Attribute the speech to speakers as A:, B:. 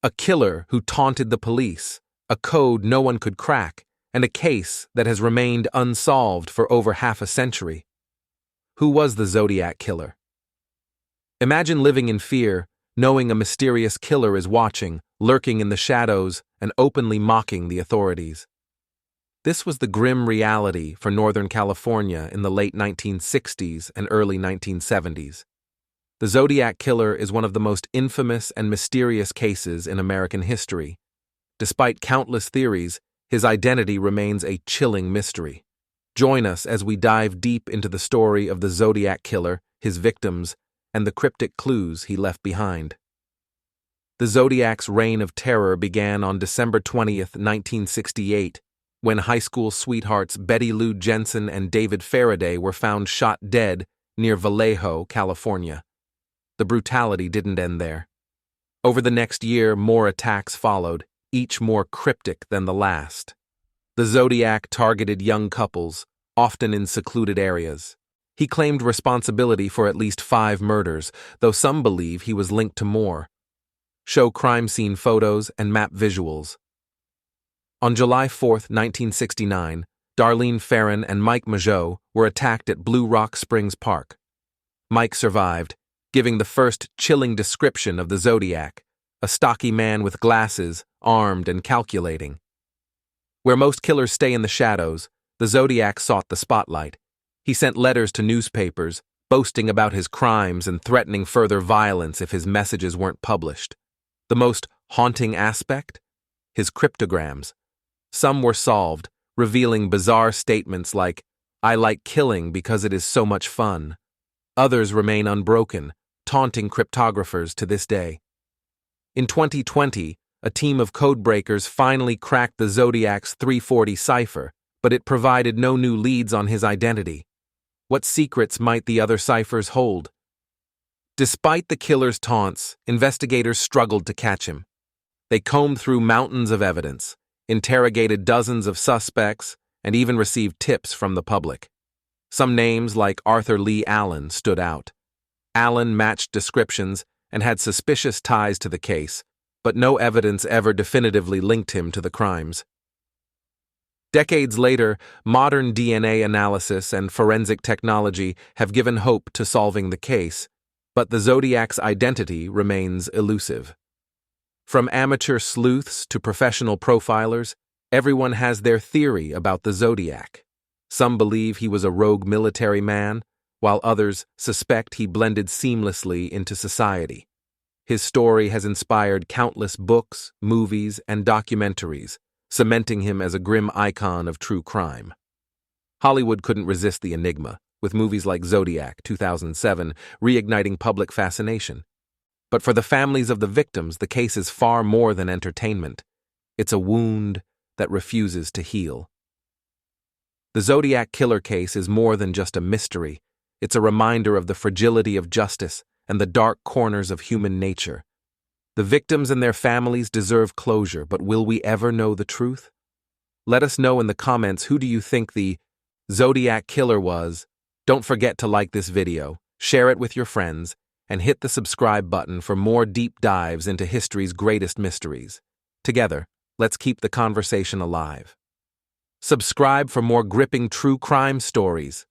A: A killer who taunted the police, a code no one could crack, and a case that has remained unsolved for over half a century. Who was the Zodiac killer? Imagine living in fear, knowing a mysterious killer is watching, lurking in the shadows, and openly mocking the authorities. This was the grim reality for Northern California in the late 1960s and early 1970s. The Zodiac killer is one of the most infamous and mysterious cases in American history. Despite countless theories, his identity remains a chilling mystery. Join us as we dive deep into the story of the Zodiac killer, his victims, and the cryptic clues he left behind. The Zodiac's reign of terror began on December 20th, 1968, when high school sweethearts Betty Lou Jensen and David Faraday were found shot dead near Vallejo, California. The brutality didn't end there. Over the next year, more attacks followed, each more cryptic than the last. The Zodiac targeted young couples, often in secluded areas. He claimed responsibility for at least 5 murders, though some believe he was linked to more. Show crime scene photos and map visuals. On July 4, 1969, Darlene Ferrin and Mike Mageau were attacked at Blue Rock Springs Park. Mike survived, giving the first chilling description of the Zodiac, a stocky man with glasses, armed and calculating. Where most killers stay in the shadows, the Zodiac sought the spotlight. He sent letters to newspapers, boasting about his crimes and threatening further violence if his messages weren't published. The most haunting aspect? His cryptograms. Some were solved, revealing bizarre statements like, "I like killing because it is so much fun." Others remain unbroken, taunting cryptographers to this day. In 2020, a team of codebreakers finally cracked the Zodiac's 340 cipher, but it provided no new leads on his identity. What secrets might the other ciphers hold? Despite the killer's taunts, investigators struggled to catch him. They combed through mountains of evidence, interrogated dozens of suspects, and even received tips from the public. Some names like Arthur Lee Allen stood out. Allen matched descriptions and had suspicious ties to the case, but no evidence ever definitively linked him to the crimes. Decades later, modern DNA analysis and forensic technology have given hope to solving the case, but the Zodiac's identity remains elusive. From amateur sleuths to professional profilers, everyone has their theory about the Zodiac. Some believe he was a rogue military man, while others suspect he blended seamlessly into society. His story has inspired countless books, movies, and documentaries, cementing him as a grim icon of true crime. Hollywood couldn't resist the enigma, with movies like Zodiac, 2007, reigniting public fascination. But for the families of the victims, the case is far more than entertainment. It's a wound that refuses to heal. The Zodiac killer case is more than just a mystery. It's a reminder of the fragility of justice and the dark corners of human nature. The victims and their families deserve closure, but will we ever know the truth? Let us know in the comments, who do you think the Zodiac killer was? Don't forget to like this video, share it with your friends, and hit the subscribe button for more deep dives into history's greatest mysteries. Together, let's keep the conversation alive. Subscribe for more gripping true crime stories.